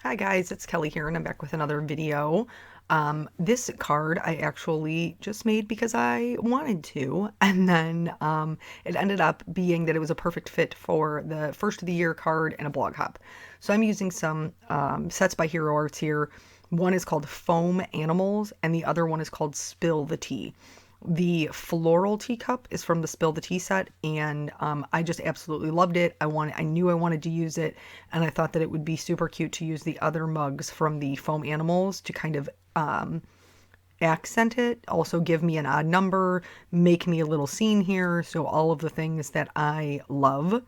Hi guys, it's Kelly here and I'm back with another video. This card I actually just made because I wanted to, and then it ended up being that it was a perfect fit for the first of the year card and a blog hop. So I'm using some sets by Hero Arts here. One is called Foam Animals and the other one is called Spill the Tea. The floral teacup is from the Spill the Tea set, and I just absolutely loved it. I knew I wanted to use it, and I thought that it would be super cute to use the other mugs from the Foam Animals to kind of accent it, also give me an odd number, make me a little scene here, so all of the things that I love.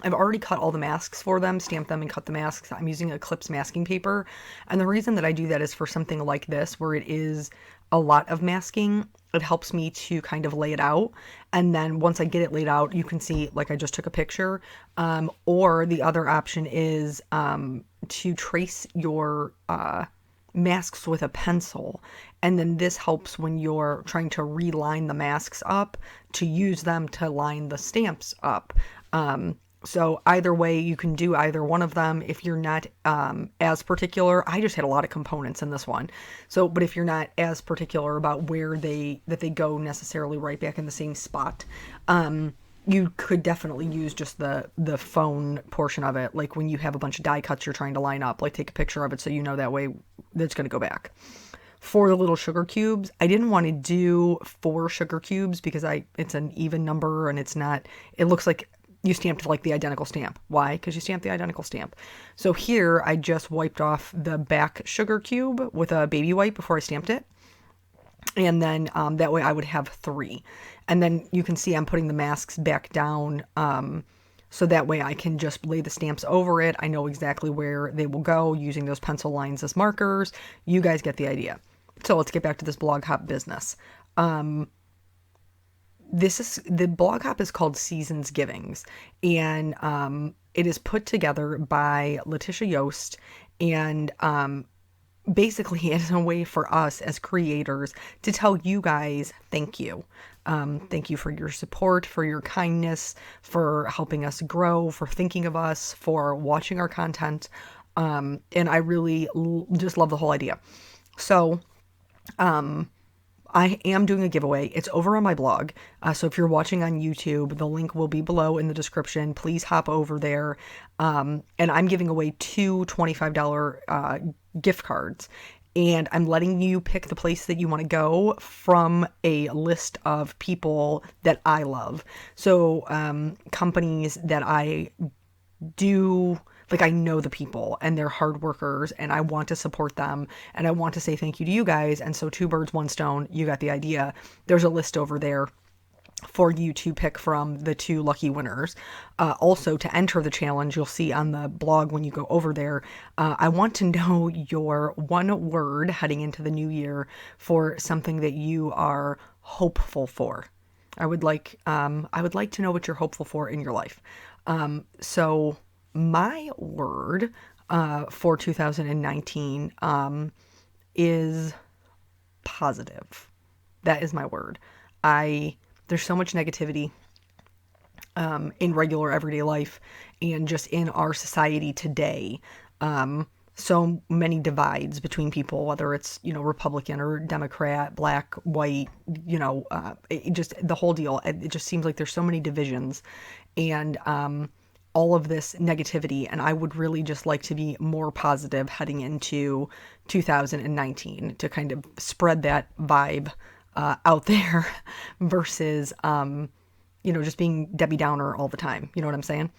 I've already cut all the masks for them, stamped them and cut the masks. I'm using Eclipse masking paper. And the reason that I do that is for something like this, where it is a lot of masking, it helps me to kind of lay it out. And then once I get it laid out, you can see, like I just took a picture. Or the other option is to trace your masks with a pencil. And then this helps when you're trying to reline the masks up to use them to line the stamps up. So either way, you can do either one of them. If you're not as particular, I just had a lot of components in this one. So, but if you're not as particular about where they go necessarily right back in the same spot, you could definitely use just the phone portion of it. Like when you have a bunch of die cuts you're trying to line up, like take a picture of it so you know that way that's going to go back. For the little sugar cubes, I didn't want to do 4 sugar cubes because it's an even number and it looks like you stamped like the identical stamp. Why? Because you stamped the identical stamp. So here I just wiped off the back sugar cube with a baby wipe before I stamped it. And then that way I would have 3. And then you can see I'm putting the masks back down so that way I can just lay the stamps over it. I know exactly where they will go using those pencil lines as markers. You guys get the idea. So let's get back to this blog hop business. The blog hop is called Seasons Givings, and it is put together by Letitia Yost, and basically it is a way for us as creators to tell you guys thank you. Thank you for your support, for your kindness, for helping us grow, for thinking of us, for watching our content, and I really just love the whole idea. So I am doing a giveaway. It's over on my blog. So if you're watching on YouTube, the link will be below in the description. Please hop over there. And I'm giving away 2 $25 gift cards. And I'm letting you pick the place that you want to go from a list of people that I love. So companies that I do... Like, I know the people and they're hard workers and I want to support them and I want to say thank you to you guys. And so 2 birds, 1 stone, you got the idea. There's a list over there for you to pick from the 2 lucky winners. Also, to enter the challenge, you'll see on the blog when you go over there, I want to know your 1 word heading into the new year for something that you are hopeful for. I would like to know what you're hopeful for in your life. So my word for 2019 is positive. That is my word. There's so much negativity in regular everyday life and just in our society today. So many divides between people, whether it's, Republican or Democrat, black, white, it just the whole deal. It just seems like there's so many divisions and all of this negativity, and I would really just like to be more positive heading into 2019 to kind of spread that vibe out there versus, just being Debbie Downer all the time. You know what I'm saying?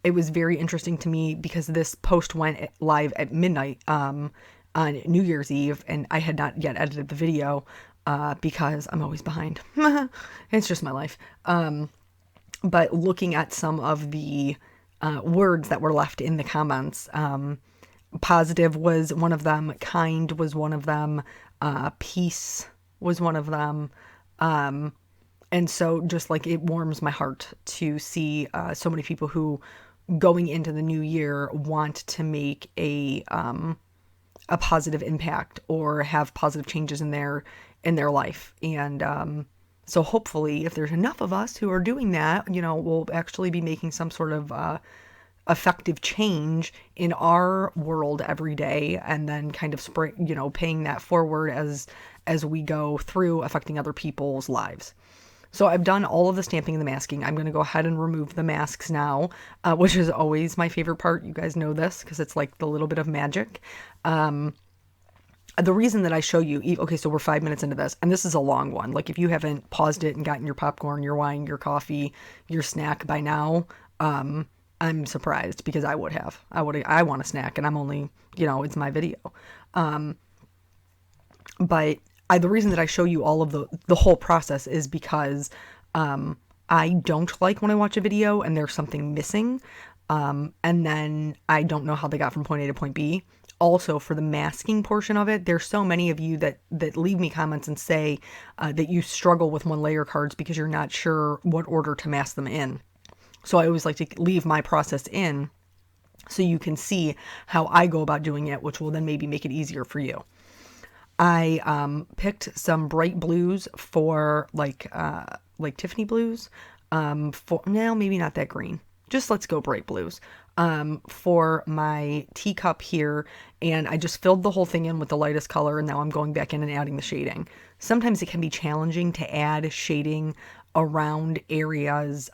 It was very interesting to me because this post went live at midnight on New Year's Eve, and I had not yet edited the video because I'm always behind. It's just my life. But looking at some of the words that were left in the comments, positive was one of them, kind was one of them, peace was one of them. And so just like it warms my heart to see so many people who going into the new year want to make a a positive impact or have positive changes in their life. And so hopefully, if there's enough of us who are doing that, you know, we'll actually be making some sort of effective change in our world every day, and then kind of paying that forward as we go through affecting other people's lives. So I've done all of the stamping and the masking. I'm going to go ahead and remove the masks now, which is always my favorite part. You guys know this because it's like the little bit of magic. The reason that I show you, okay, so we're 5 minutes into this, and this is a long one. Like if you haven't paused it and gotten your popcorn, your wine, your coffee, your snack by now, I'm surprised, because I would have. I want a snack, and I'm only, you know, it's my video. But the reason that I show you all of the whole process is because I don't like when I watch a video and there's something missing, and then I don't know how they got from point A to point B. Also, for the masking portion of it, there's so many of you that leave me comments and say that you struggle with one layer cards because you're not sure what order to mask them in. So I always like to leave my process in so you can see how I go about doing it, which will then maybe make it easier for you. I picked some bright blues for like Tiffany blues, for now maybe not that green. Just let's go bright blues for my teacup here, and I just filled the whole thing in with the lightest color, and now I'm going back in and adding the shading. Sometimes it can be challenging to add shading around areas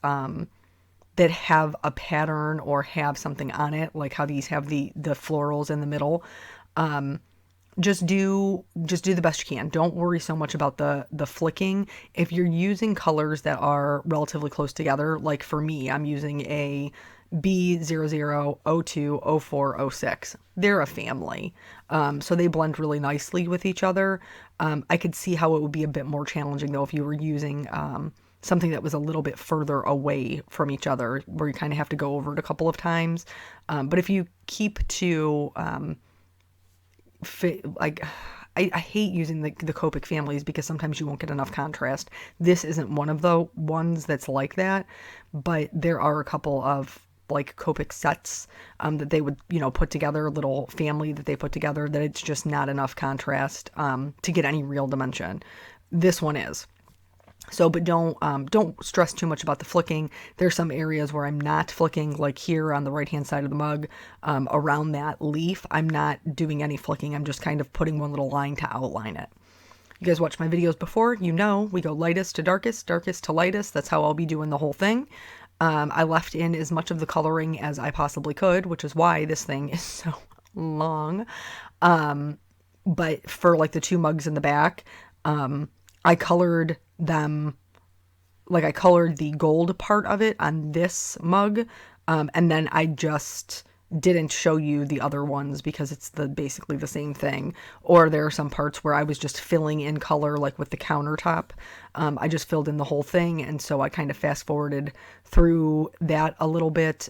that have a pattern or have something on it, like how these have the florals in the middle. Just do the best you can. Don't worry so much about the flicking. If you're using colors that are relatively close together, like for me, I'm using a B00, 02, 04, 06. They're a family. So they blend really nicely with each other. I could see how it would be a bit more challenging though if you were using something that was a little bit further away from each other, where you kind of have to go over it a couple of times. But if you keep to I hate using the copic families because sometimes you won't get enough contrast. This isn't one of the ones that's like that, but there are a couple of like copic sets that they would, you know, put together, a little family that they put together, that it's just not enough contrast to get any real dimension. This one is. So, but don't stress too much about the flicking. There's some areas where I'm not flicking, like here on the right-hand side of the mug, around that leaf. I'm not doing any flicking. I'm just kind of putting one little line to outline it. You guys watched my videos before. You know we go lightest to darkest, darkest to lightest. That's how I'll be doing the whole thing. I left in as much of the coloring as I possibly could, which is why this thing is so long. But for like the two mugs in the back, I colored them, like I colored the gold part of it on this mug, and then I just didn't show you the other ones because it's basically the same thing. Or there are some parts where I was just filling in color, like with the countertop. I just filled in the whole thing, and so I kind of fast forwarded through that a little bit,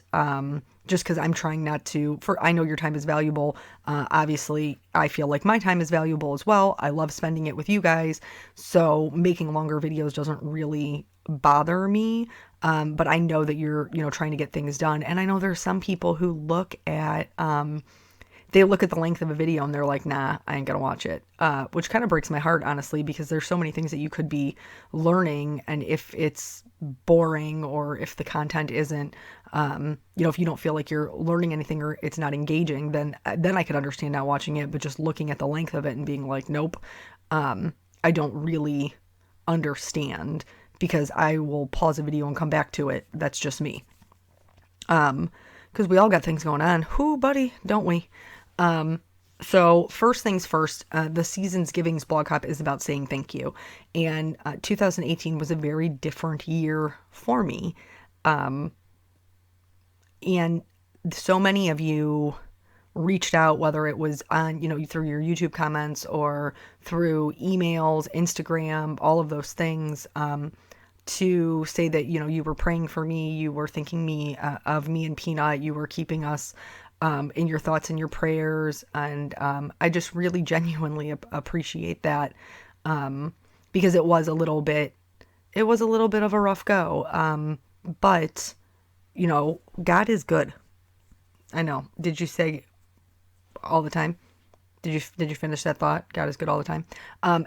just because I'm trying not to, I know your time is valuable. Obviously, I feel like my time is valuable as well. I love spending it with you guys. So making longer videos doesn't really bother me. But I know that you're, you know, trying to get things done. And I know there's some people who look at, they look at the length of a video and they're like, nah, I ain't gonna watch it. Which kind of breaks my heart, honestly, because there's so many things that you could be learning. And if it's boring, or if the content isn't, you know, if you don't feel like you're learning anything or it's not engaging, then I could understand not watching it. But just looking at the length of it and being like, nope, I don't really understand, because I will pause a video and come back to it. That's just me. Because we all got things going on. Whoo, buddy, don't we? So first things first, the Seasons Givings blog hop is about saying thank you. And 2018 was a very different year for me. And so many of you reached out, whether it was on, you know, through your YouTube comments or through emails, Instagram, all of those things, to say that, you know, you were praying for me, you were thinking of me and Peanut, you were keeping us in your thoughts and your prayers. And I just really genuinely appreciate that, because it was a little bit of a rough go. But, you know, God is good. I know. Did you say all the time? Did you finish that thought? God is good all the time.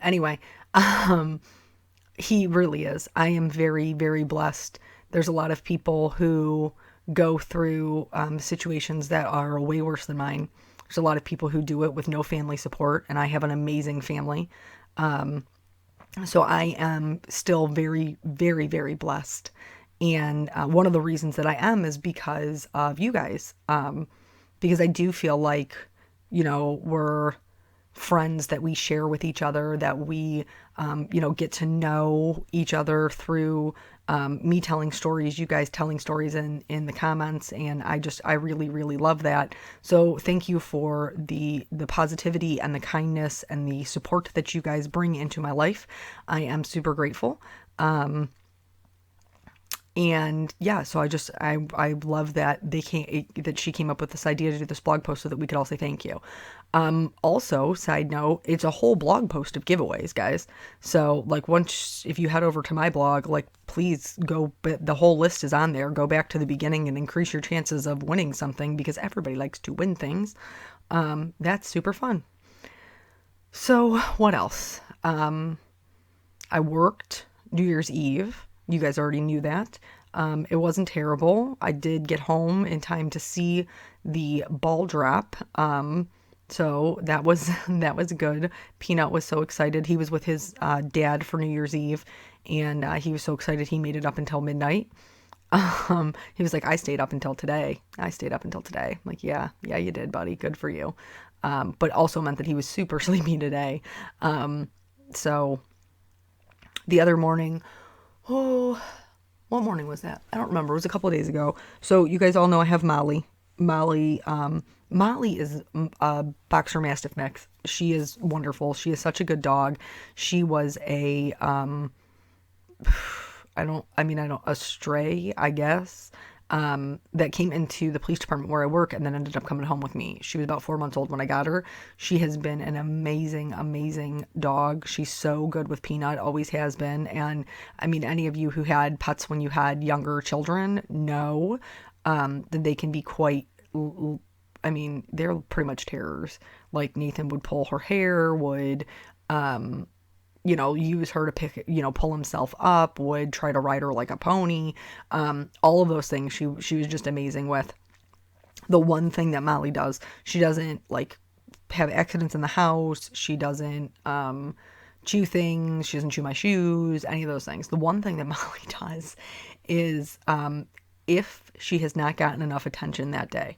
Anyway, um, he really is. I am very, very blessed. There's a lot of people who go through situations that are way worse than mine. There's a lot of people who do it with no family support, and I have an amazing family. So I am still very, very, very blessed. And one of the reasons that I am is because of you guys. Because I do feel like, we're friends that we share with each other, that we, get to know each other through me telling stories, you guys telling stories in the comments. And I really, really love that. So thank you for the positivity and the kindness and the support that you guys bring into my life. I am super grateful. And yeah, so I love that that she came up with this idea to do this blog post so that we could all say thank you. Also, side note, it's a whole blog post of giveaways, guys. So like if you head over to my blog, like please go, but the whole list is on there. Go back to the beginning and increase your chances of winning something because everybody likes to win things. That's super fun. So what else? I worked New Year's Eve. You guys already knew that. It wasn't terrible. I did get home in time to see the ball drop. So that was good. Peanut was so excited. He was with his dad for New Year's Eve, and he was so excited he made it up until midnight. He was like, I stayed up until today. I'm like, yeah, you did, buddy. Good for you. But also meant that he was super sleepy today. So the other morning, what morning was that? I don't remember. It was a couple of days ago. So you guys all know I have Molly. Molly is a Boxer Mastiff mix. She is wonderful. She is such a good dog. She was a a stray, I guess, that came into the police department where I work and then ended up coming home with me. She was about 4 months old when I got her. She has been an amazing, amazing dog. She's so good with Peanut, always has been. And I mean, any of you who had pets when you had younger children know that they can be quite, they're pretty much terrors. Like Nathan would pull her hair, would, use her to pick, pull himself up, would try to ride her like a pony. All of those things she was just amazing with. The one thing that Molly does, she doesn't like have accidents in the house. She doesn't chew things. She doesn't chew my shoes, any of those things. The one thing that Molly does is if she has not gotten enough attention that day.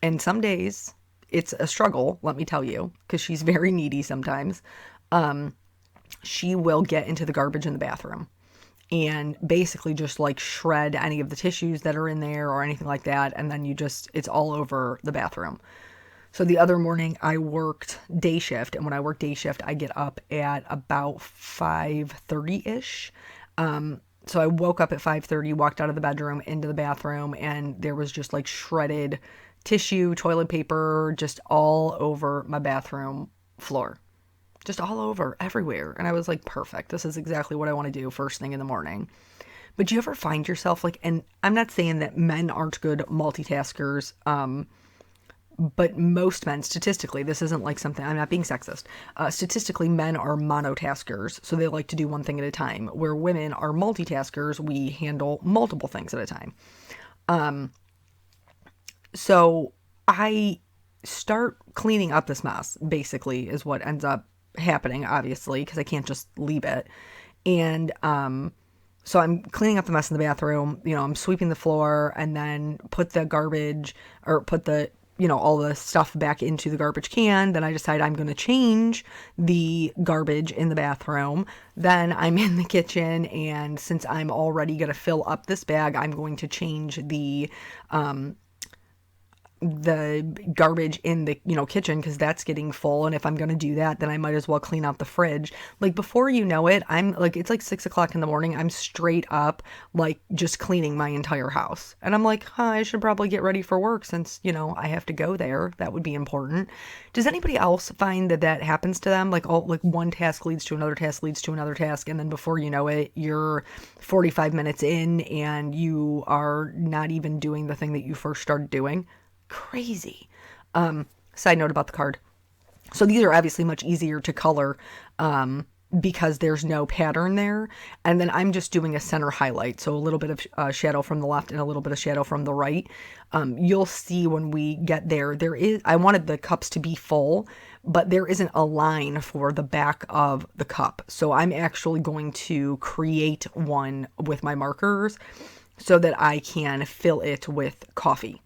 And some days it's a struggle, let me tell you, because she's very needy sometimes. She will get into the garbage in the bathroom and basically just like shred any of the tissues that are in there or anything like that. And then it's all over the bathroom. So the other morning I worked day shift. And when I work day shift, I get up at about 5:30-ish. So I woke up at 5:30, walked out of the bedroom into the bathroom, and there was just like shredded tissue, toilet paper, just all over my bathroom floor. Just all over, everywhere. And I was like, perfect. This is exactly what I want to do first thing in the morning. But do you ever find yourself like, and I'm not saying that men aren't good multitaskers, but most men, statistically, this isn't like something, I'm not being sexist. Statistically, men are monotaskers, so they like to do one thing at a time, where women are multitaskers, we handle multiple things at a time. So I start cleaning up this mess, basically, is what ends up happening, obviously, because I can't just leave it. And so I'm cleaning up the mess in the bathroom, I'm sweeping the floor, and then put the garbage, or put the, all the stuff back into the garbage can. Then I decide I'm going to change the garbage in the bathroom. Then I'm in the kitchen, and since I'm already going to fill up this bag, I'm going to change the garbage in the kitchen, because that's getting full. And if I'm going to do that, then I might as well clean out the fridge. Like before you know it, I'm like, it's like 6:00 in the morning, I'm straight up like just cleaning my entire house. And I'm like, I should probably get ready for work since I have to go there. That would be important. Does anybody else find that happens to them? Like one task leads to another task leads to another task, and then before you know it, you're 45 minutes in and you are not even doing the thing that you first started doing. Crazy. Side note about the card. So these are obviously much easier to color because there's no pattern there. And then I'm just doing a center highlight. So a little bit of shadow from the left and a little bit of shadow from the right. You'll see when we get there, I wanted the cups to be full, but there isn't a line for the back of the cup. So I'm actually going to create one with my markers so that I can fill it with coffee.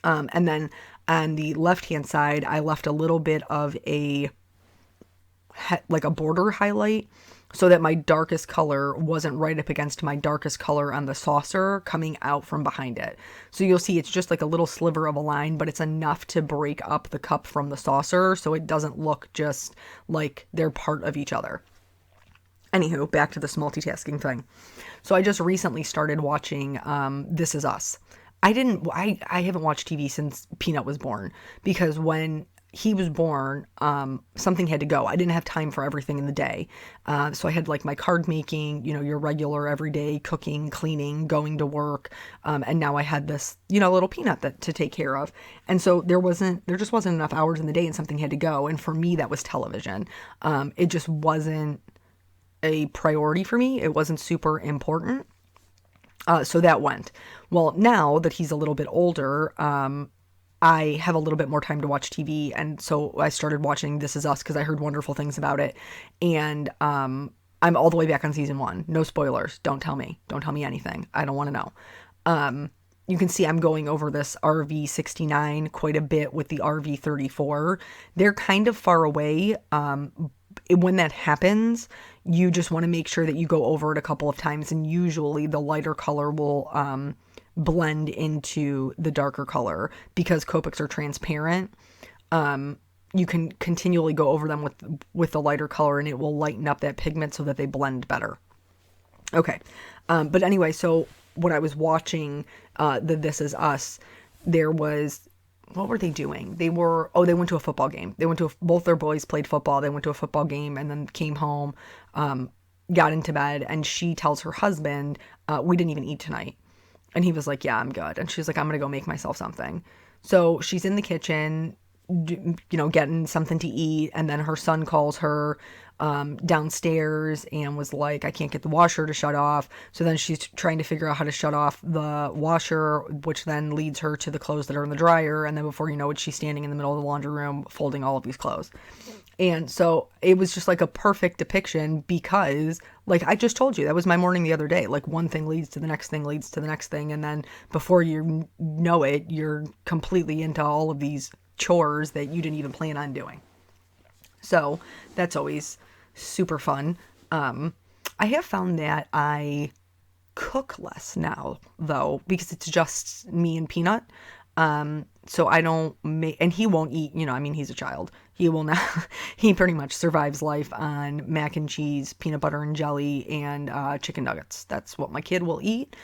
And then on the left-hand side, I left a little bit of like a border highlight so that my darkest color wasn't right up against my darkest color on the saucer coming out from behind it. So you'll see it's just like a little sliver of a line, but it's enough to break up the cup from the saucer so it doesn't look just like they're part of each other. Anywho, back to this multitasking thing. So I just recently started watching This Is Us. I haven't watched TV since Peanut was born, because when he was born, something had to go. I didn't have time for everything in the day. So I had like my card making, your regular everyday cooking, cleaning, going to work. And now I had this, little Peanut to take care of. And so there just wasn't enough hours in the day and something had to go. And for me, that was television. It just wasn't a priority for me. It wasn't super important. So that went. Well, now that he's a little bit older, I have a little bit more time to watch TV. And so I started watching This Is Us because I heard wonderful things about it. And I'm all the way back on season 1. No spoilers. Don't tell me. Don't tell me anything. I don't want to know. You can see I'm going over this RV69 quite a bit with the RV34. They're kind of far away. When that happens, you just want to make sure that you go over it a couple of times, and usually the lighter color will blend into the darker color because copics are transparent. You can continually go over them with the lighter color, and it will lighten up that pigment so that they blend better. Okay, but anyway, so when I was watching the This Is Us, what were they doing? They went to a football game. Both their boys played football. They went to a football game and then came home, got into bed, and she tells her husband, we didn't even eat tonight. And he was like, yeah, I'm good. And she's like, I'm going to go make myself something. So she's in the kitchen, getting something to eat. And then her son calls her downstairs and was like, I can't get the washer to shut off. So then she's trying to figure out how to shut off the washer, which then leads her to the clothes that are in the dryer. And then before you know it, she's standing in the middle of the laundry room folding all of these clothes. And so it was just like a perfect depiction because, like I just told you, that was my morning the other day. Like one thing leads to the next thing, leads to the next thing. And then before you know it, you're completely into all of these chores that you didn't even plan on doing. So that's always super fun. I have found that I cook less now, though, because it's just me and Peanut. So I don't make, and he won't eat, he's a child. He will not, he pretty much survives life on mac and cheese, peanut butter and jelly, and chicken nuggets. That's what my kid will eat.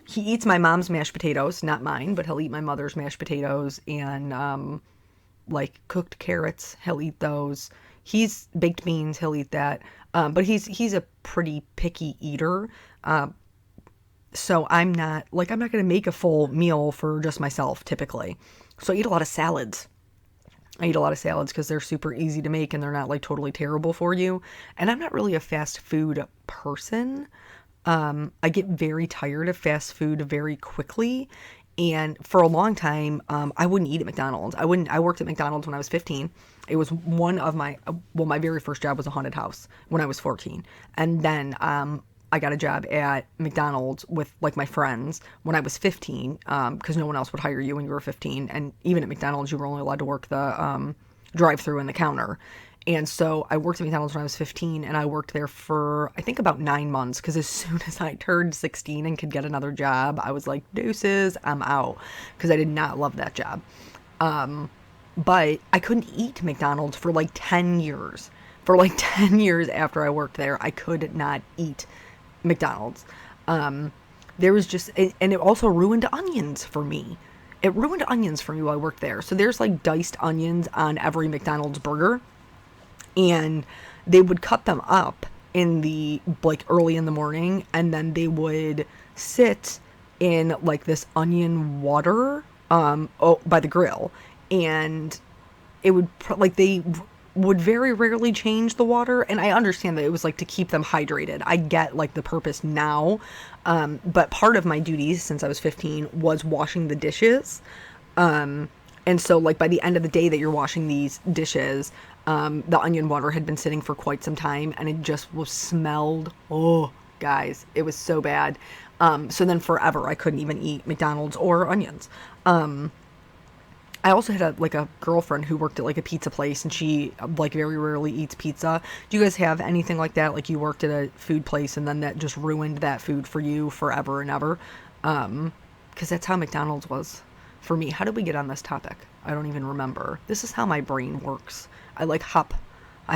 He eats my mom's mashed potatoes, not mine, but he'll eat my mother's mashed potatoes and like cooked carrots. He'll eat those. He's baked beans. He'll eat that. But he's a pretty picky eater. So I'm not going to make a full meal for just myself typically. So I eat a lot of salads. Because they're super easy to make and they're not like totally terrible for you. And I'm not really a fast food person. I get very tired of fast food very quickly. And for a long time, I wouldn't eat at McDonald's. I worked at McDonald's when I was 15. It was one of my very first job was a haunted house when I was 14. And then, I got a job at McDonald's with like my friends when I was 15, because no one else would hire you when you were 15. And even at McDonald's, you were only allowed to work the drive-through and the counter. And so I worked at McDonald's when I was 15, and I worked there for, I think, about 9 months, because as soon as I turned 16 and could get another job, I was like, deuces, I'm out, because I did not love that job. But I couldn't eat McDonald's for like 10 years. For like 10 years after I worked there, I could not eat McDonald's. There was just, and it also ruined onions for me. It ruined onions for me while I worked there. So there's like diced onions on every McDonald's burger, and they would cut them up in the like early in the morning, and then they would sit in like this onion water by the grill, and it would like they would very rarely change the water, and I understand that it was like to keep them hydrated. I get like the purpose now, but part of my duties since I was 15 was washing the dishes. And so like by the end of the day that you're washing these dishes, the onion water had been sitting for quite some time, and it just was smelled, oh guys, it was so bad. So then forever I couldn't even eat McDonald's or onions. I also had a girlfriend who worked at like a pizza place, and she like very rarely eats pizza. Do you guys have anything like that? Like you worked at a food place and then that just ruined that food for you forever and ever? Because that's how McDonald's was for me. How did we get on this topic? I don't even remember. This is how my brain works. I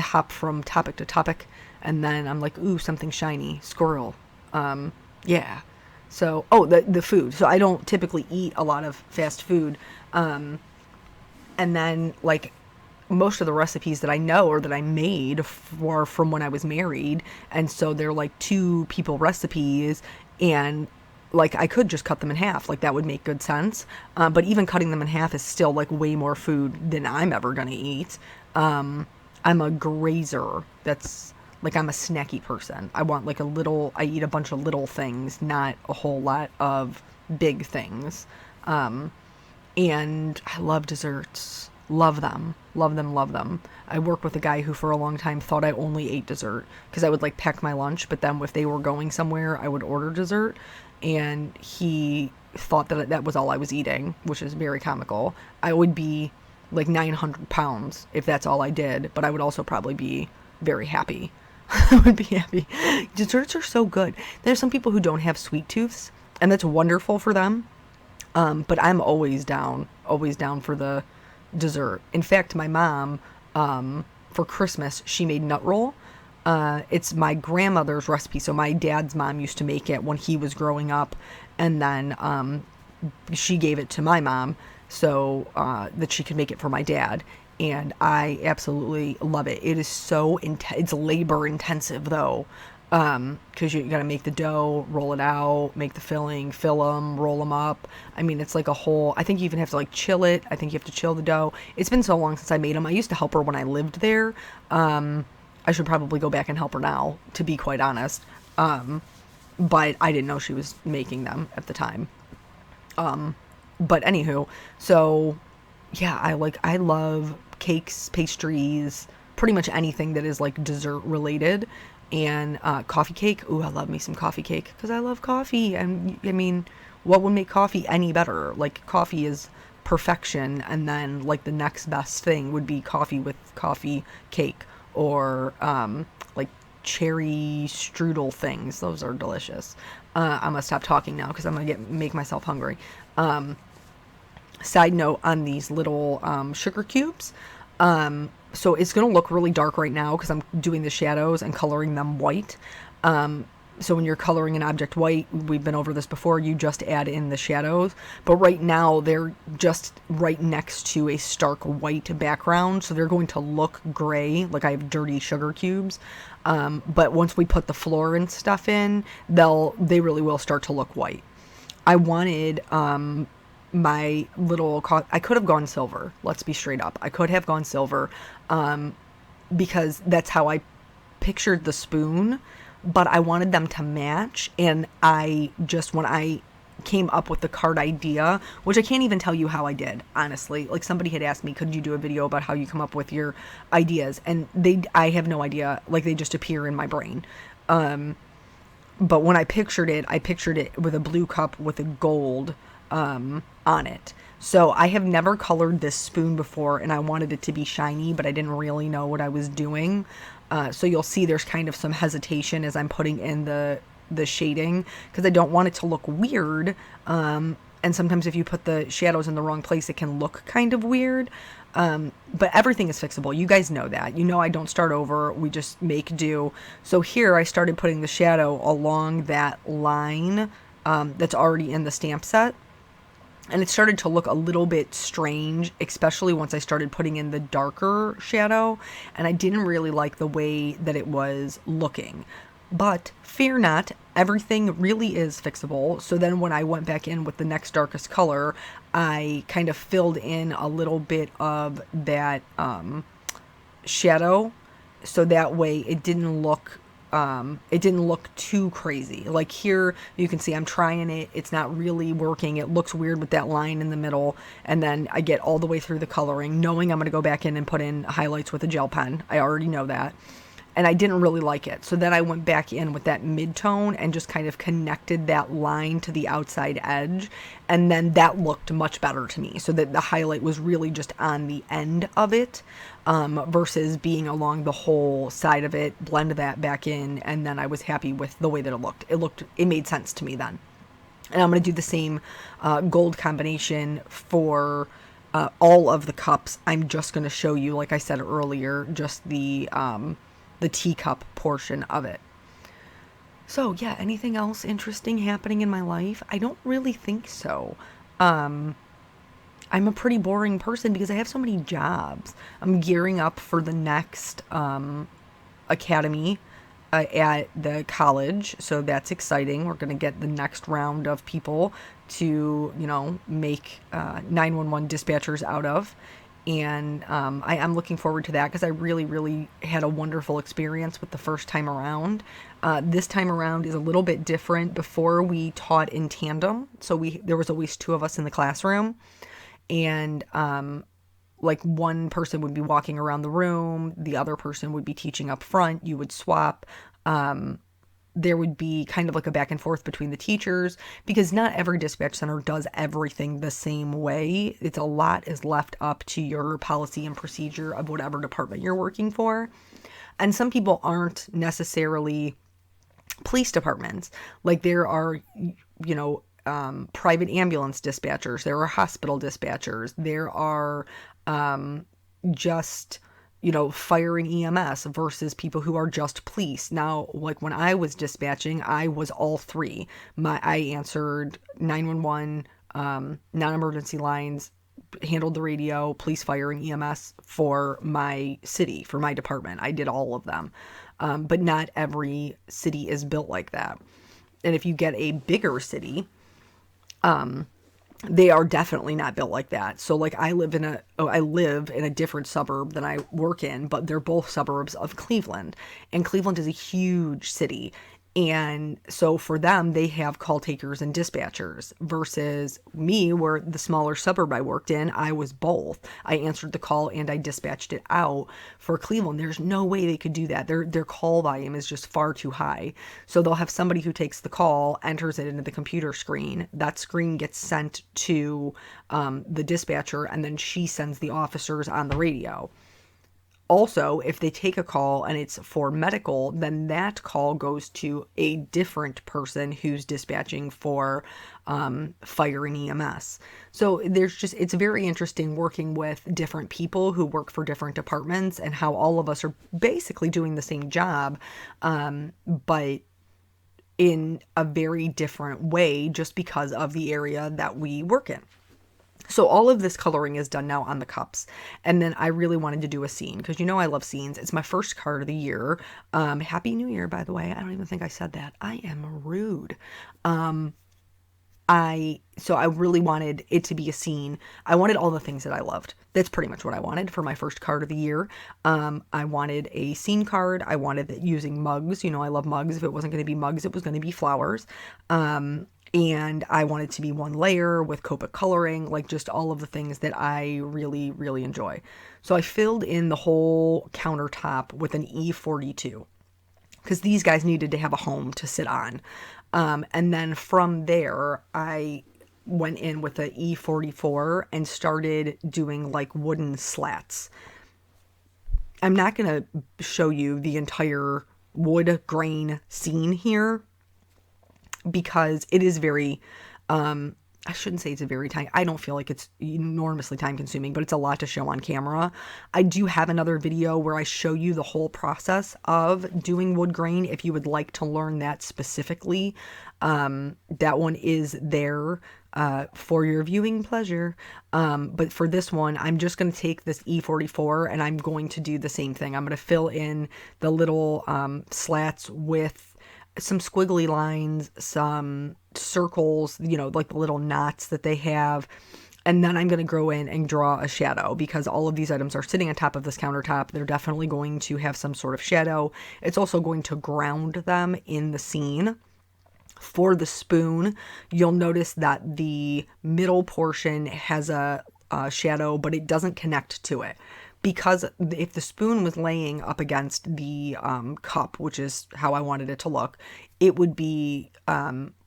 hop from topic to topic, and then I'm like, ooh, something shiny, squirrel. Yeah. So, the food. So I don't typically eat a lot of fast food. And then like most of the recipes that I know or that I made were from when I was married. And so they're like 2 people recipes, and like I could just cut them in half. Like that would make good sense. But even cutting them in half is still like way more food than I'm ever going to eat. I'm a grazer. That's like, I'm a snacky person. I want like I eat a bunch of little things, not a whole lot of big things. And I love desserts. Love them. Love them, love them. I work with a guy who for a long time thought I only ate dessert because I would like pack my lunch, but then if they were going somewhere, I would order dessert. And he thought that was all I was eating, which is very comical. I would be like 900 pounds if that's all I did, but I would also probably be very happy. I would be happy. Desserts are so good. There's some people who don't have sweet tooths, and that's wonderful for them. But I'm always down for the dessert. In fact, my mom, for Christmas, she made nut roll. It's my grandmother's recipe. So my dad's mom used to make it when he was growing up, and then she gave it to my mom so that she could make it for my dad. And I absolutely love it. It is so it's labor intensive though. Because you gotta make the dough, roll it out, make the filling, fill them, roll them up. I mean, it's like a whole, I think you even have to like chill it. I think you have to chill the dough. It's been so long since I made them. I used to help her when I lived there. I should probably go back and help her now, to be quite honest. But I didn't know she was making them at the time. But anywho, so yeah, I love cakes, pastries, pretty much anything that is like dessert related. And coffee cake. Ooh, I love me some coffee cake because I love coffee. And I mean, what would make coffee any better? Like, coffee is perfection, and then like the next best thing would be coffee with coffee cake, or like cherry strudel things. Those are delicious. I'm gonna stop talking now because I'm gonna make myself hungry. Side note on these little sugar cubes. So it's going to look really dark right now because I'm doing the shadows and coloring them white. So when you're coloring an object white, we've been over this before, you just add in the shadows. But right now they're just right next to a stark white background. So they're going to look gray, like I have dirty sugar cubes. But once we put the floor and stuff in, they really will start to look white. I wanted, my little I could have gone silver. Let's be straight up. I could have gone silver because that's how I pictured the spoon, but I wanted them to match. And when I came up with the card idea, which I can't even tell you how I did, honestly. Like, somebody had asked me, could you do a video about how you come up with your ideas? And I have no idea. Like, they just appear in my brain. But when I pictured it with a blue cup with a gold on it. So I have never colored this spoon before, and I wanted it to be shiny, but I didn't really know what I was doing. So you'll see there's kind of some hesitation as I'm putting in the shading, because I don't want it to look weird. And sometimes if you put the shadows in the wrong place, it can look kind of weird. But everything is fixable. You guys know that. You know I don't start over. We just make do. So here I started putting the shadow along that line that's already in the stamp set. And it started to look a little bit strange, especially once I started putting in the darker shadow. And I didn't really like the way that it was looking. But fear not, everything really is fixable. So then when I went back in with the next darkest color, I kind of filled in a little bit of that shadow, so that way it didn't look too crazy. Like here you can see I'm trying it, it's not really working, it looks weird with that line in the middle, and then I get all the way through the coloring knowing I'm going to go back in and put in highlights with a gel pen. I already know that, and I didn't really like it. So then I went back in with that mid-tone and just kind of connected that line to the outside edge, and then that looked much better to me, so that the highlight was really just on the end of it, versus being along the whole side of it. Blend that back in, and then I was happy with the way that it made sense to me then. And I'm going to do the same gold combination for all of the cups. I'm just going to show you, like I said earlier, just the teacup portion of it. So yeah, anything else interesting happening in my life? I don't really think so. I'm a pretty boring person because I have so many jobs. I'm gearing up for the next academy at the college, so that's exciting. We're going to get the next round of people to, make 911 dispatchers out of. And I am looking forward to that because I really, really had a wonderful experience with the first time around. This time around is a little bit different. Before, we taught in tandem, so there was always two of us in the classroom, and like one person would be walking around the room, the other person would be teaching up front. You would swap. There would be kind of like a back and forth between the teachers, because not every dispatch center does everything the same way. A lot is left up to your policy and procedure of whatever department you're working for. And some people aren't necessarily police departments. Like there are, private ambulance dispatchers, there are hospital dispatchers, there are just fire and EMS versus people who are just police. Now, like when I was dispatching, I was all three. I answered 911, non-emergency lines, handled the radio, police, fire, and EMS for my city, for my department. I did all of them. But not every city is built like that. And if you get a bigger city, they are definitely not built like that. So like I live in a different suburb than I work in, but they're both suburbs of Cleveland, and Cleveland is a huge city. And so for them, they have call takers and dispatchers, versus me, where the smaller suburb I worked in, I was both. I answered the call and I dispatched it out. For Cleveland, there's no way they could do that. Their call volume is just far too high. So they'll have somebody who takes the call, enters it into the computer screen. That screen gets sent to the dispatcher, and then she sends the officers on the radio. Also, if they take a call and it's for medical, then that call goes to a different person who's dispatching for fire and EMS. So it's very interesting working with different people who work for different departments, and how all of us are basically doing the same job, but in a very different way, just because of the area that we work in. So all of this coloring is done now on the cups. And then I really wanted to do a scene, because I love scenes. It's my first card of the year. Happy New Year, by the way. I don't even think I said that. I am rude. So I really wanted it to be a scene. I wanted all the things that I loved. That's pretty much what I wanted for my first card of the year. I wanted a scene card. I wanted it using mugs. I love mugs. If it wasn't going to be mugs, it was going to be flowers. And I want it to be one layer with copic coloring, like just all of the things that I really, really enjoy. So I filled in the whole countertop with an E42, because these guys needed to have a home to sit on. And then from there, I went in with a E44 and started doing like wooden slats. I'm not going to show you the entire wood grain scene here, because it is very, I shouldn't say it's a very time. I don't feel like it's enormously time consuming, but it's a lot to show on camera. I do have another video where I show you the whole process of doing wood grain. If you would like to learn that specifically, that one is there for your viewing pleasure. But for this one, I'm just going to take this E44 and I'm going to do the same thing. I'm going to fill in the little slats with some squiggly lines, some circles, you know, like the little knots that they have. And then I'm going to go in and draw a shadow because all of these items are sitting on top of this countertop. They're definitely going to have some sort of shadow. It's also going to ground them in the scene. For the spoon, you'll notice that the middle portion has a shadow, but it doesn't connect to it. Because if the spoon was laying up against the cup, which is how I wanted it to look, it would be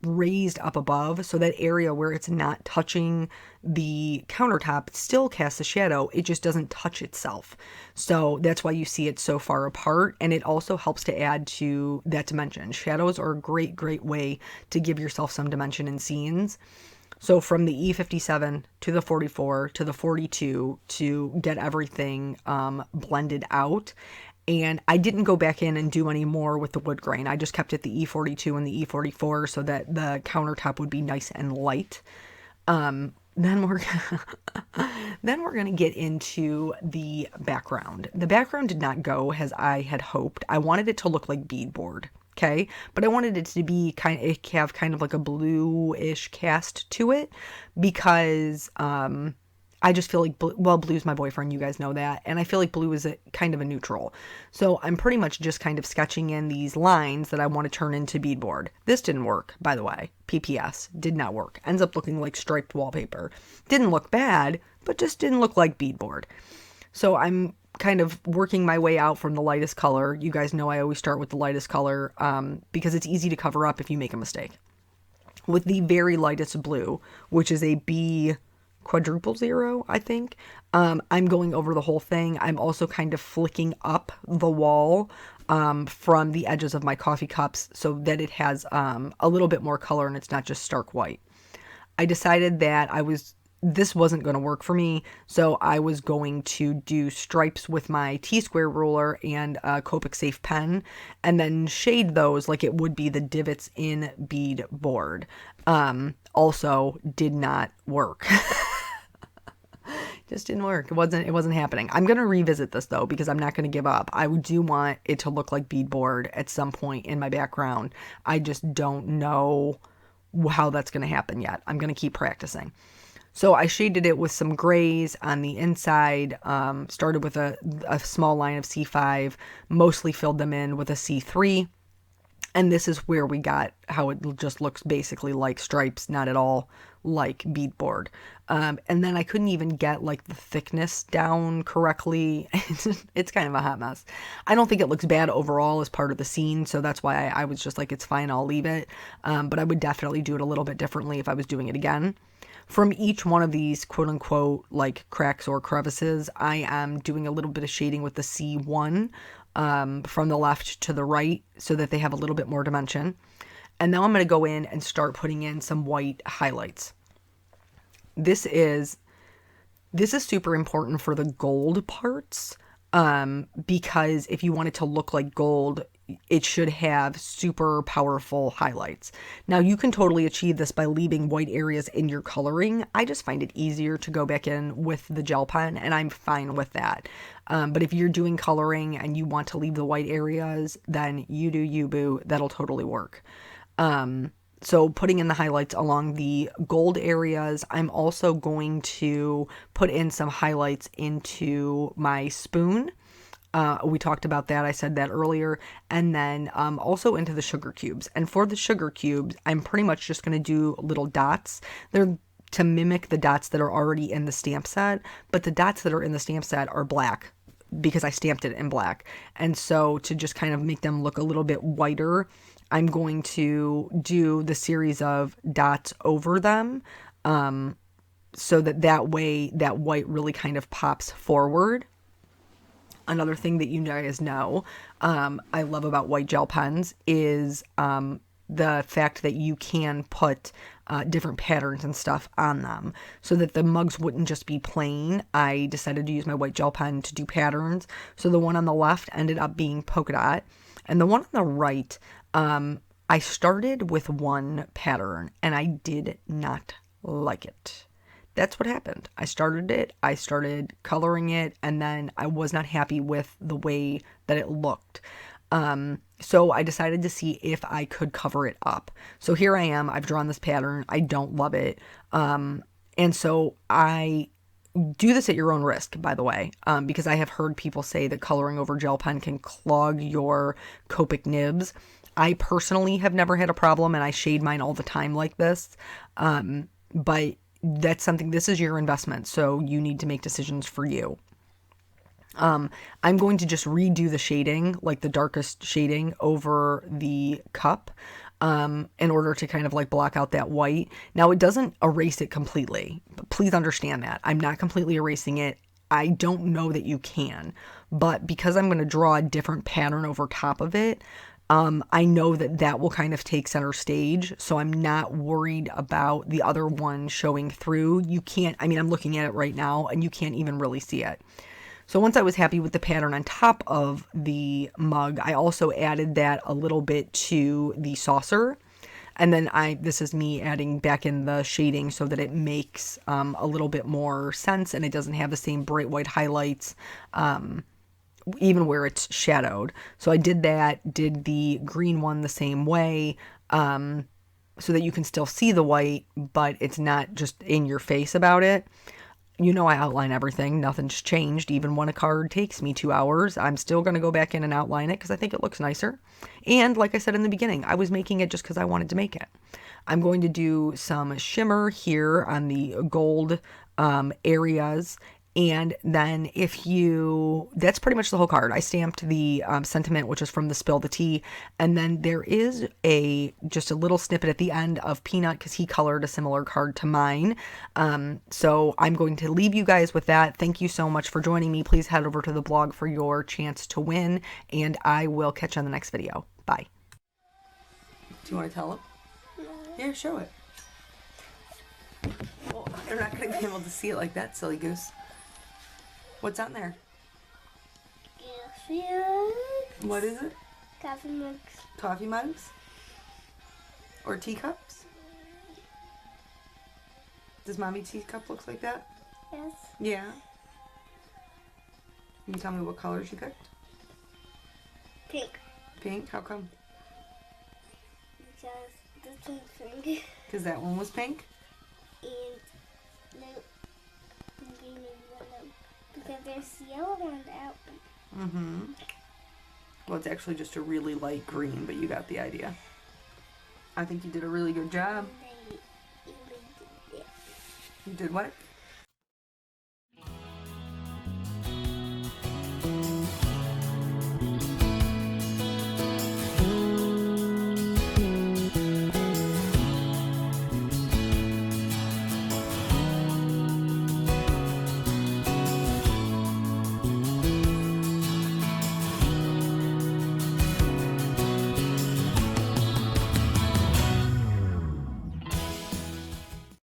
raised up above. So that area where it's not touching the countertop still casts a shadow. It just doesn't touch itself. So that's why you see it so far apart. And it also helps to add to that dimension. Shadows are a great, great way to give yourself some dimension in scenes. So from the E57 to the 44 to the 42 to get everything blended out. And I didn't go back in and do any more with the wood grain. I just kept it the E42 and the E44 so that the countertop would be nice and light. Then we're gonna get into the background. The background did not go as I had hoped. I wanted it to look like beadboard. Okay, but I wanted it to be have kind of like a bluish cast to it because I just feel like blue's my boyfriend, you guys know that, and I feel like blue is kind of a neutral. So I'm pretty much just kind of sketching in these lines that I want to turn into beadboard. This didn't work, by the way. PPS did not work. Ends up looking like striped wallpaper. Didn't look bad, but just didn't look like beadboard. So I'm kind of working my way out from the lightest color. You guys know I always start with the lightest color because it's easy to cover up if you make a mistake. With the very lightest blue, which is a B quadruple zero, I think, I'm going over the whole thing. I'm also kind of flicking up the wall from the edges of my coffee cups so that it has a little bit more color and it's not just stark white. I decided that this wasn't going to work for me, so I was going to do stripes with my T-square ruler and a Copic safe pen, and then shade those like it would be the divots in beadboard. Also did not work. Just didn't work. It wasn't happening. I'm going to revisit this though, because I'm not going to give up. I do want it to look like beadboard at some point in my background. I just don't know how that's going to happen yet. I'm going to keep practicing. So I shaded it with some grays on the inside, started with a small line of C5, mostly filled them in with a C3. And this is where we got how it just looks basically like stripes, not at all like beadboard. And then I couldn't even get like the thickness down correctly. It's kind of a hot mess. I don't think it looks bad overall as part of the scene. So that's why I was just like, it's fine, I'll leave it. But I would definitely do it a little bit differently if I was doing it again. From each one of these quote unquote like cracks or crevices, I am doing a little bit of shading with the C1 from the left to the right so that they have a little bit more dimension. And now I'm going to go in and start putting in some white highlights. This is super important for the gold parts because if you want it to look like gold, it should have super powerful highlights. Now you can totally achieve this by leaving white areas in your coloring. I just find it easier to go back in with the gel pen, and I'm fine with that. But if you're doing coloring and you want to leave the white areas, then you do you, boo. That'll totally work. So putting in the highlights along the gold areas, I'm also going to put in some highlights into my spoon. We talked about that. I said that earlier. And then also into the sugar cubes. And for the sugar cubes, I'm pretty much just going to do little dots. They're to mimic the dots that are already in the stamp set. But the dots that are in the stamp set are black because I stamped it in black. And so to just kind of make them look a little bit whiter, I'm going to do the series of dots over them so that way that white really kind of pops forward. Another thing that you guys know I love about white gel pens is the fact that you can put different patterns and stuff on them so that the mugs wouldn't just be plain. I decided to use my white gel pen to do patterns. So the one on the left ended up being polka dot, and the one on the right, I started with one pattern and I did not like it. That's what happened. I started coloring it, and then I was not happy with the way that it looked. So I decided to see if I could cover it up. So here I am. I've drawn this pattern. I don't love it. And so I do this at your own risk, by the way, because I have heard people say that coloring over gel pen can clog your copic nibs. I personally have never had a problem, and I shade mine all the time like this. But that's something, this is your investment, so you need to make decisions for you. I'm going to just redo the shading, like the darkest shading over the cup, in order to kind of like block out that white. Now, it doesn't erase it completely, but please understand that. I'm not completely erasing it. I don't know that you can, but because I'm going to draw a different pattern over top of it, I know that that will kind of take center stage, so I'm not worried about the other one showing through. You can't, I mean, I'm looking at it right now, and you can't even really see it. So once I was happy with the pattern on top of the mug, I also added that a little bit to the saucer. And then this is me adding back in the shading so that it makes a little bit more sense, and it doesn't have the same bright white highlights, even where it's shadowed. So I did that, did the green one the same way, so that you can still see the white, but it's not just in your face about it. You know, I outline everything. Nothing's changed. Even when a card takes me 2 hours, I'm still going to go back in and outline it because I think it looks nicer. And like I said in the beginning, I was making it just because I wanted to make it. I'm going to do some shimmer here on the gold areas. And then that's pretty much the whole card. I stamped the sentiment, which is from the Spill the Tea. And then there is just a little snippet at the end of Peanut because he colored a similar card to mine. So I'm going to leave you guys with that. Thank you so much for joining me. Please head over to the blog for your chance to win. And I will catch you on the next video. Bye. Do you want to tell him? No. Yeah, show it. Well, they're not going to be able to see it like that, silly goose. What's on there? What is it? Coffee mugs. Coffee mugs? Or teacups? Does Mommy's teacup look like that? Yes. Yeah. Can you tell me what colors you picked? Pink. Pink? How come? Because this one's pink. Because that one was pink? And no, green and yellow. Because there's yellow on the out. Mm-hmm. Well, it's actually just a really light green, but you got the idea. I think you did a really good job. And they did this. You did what?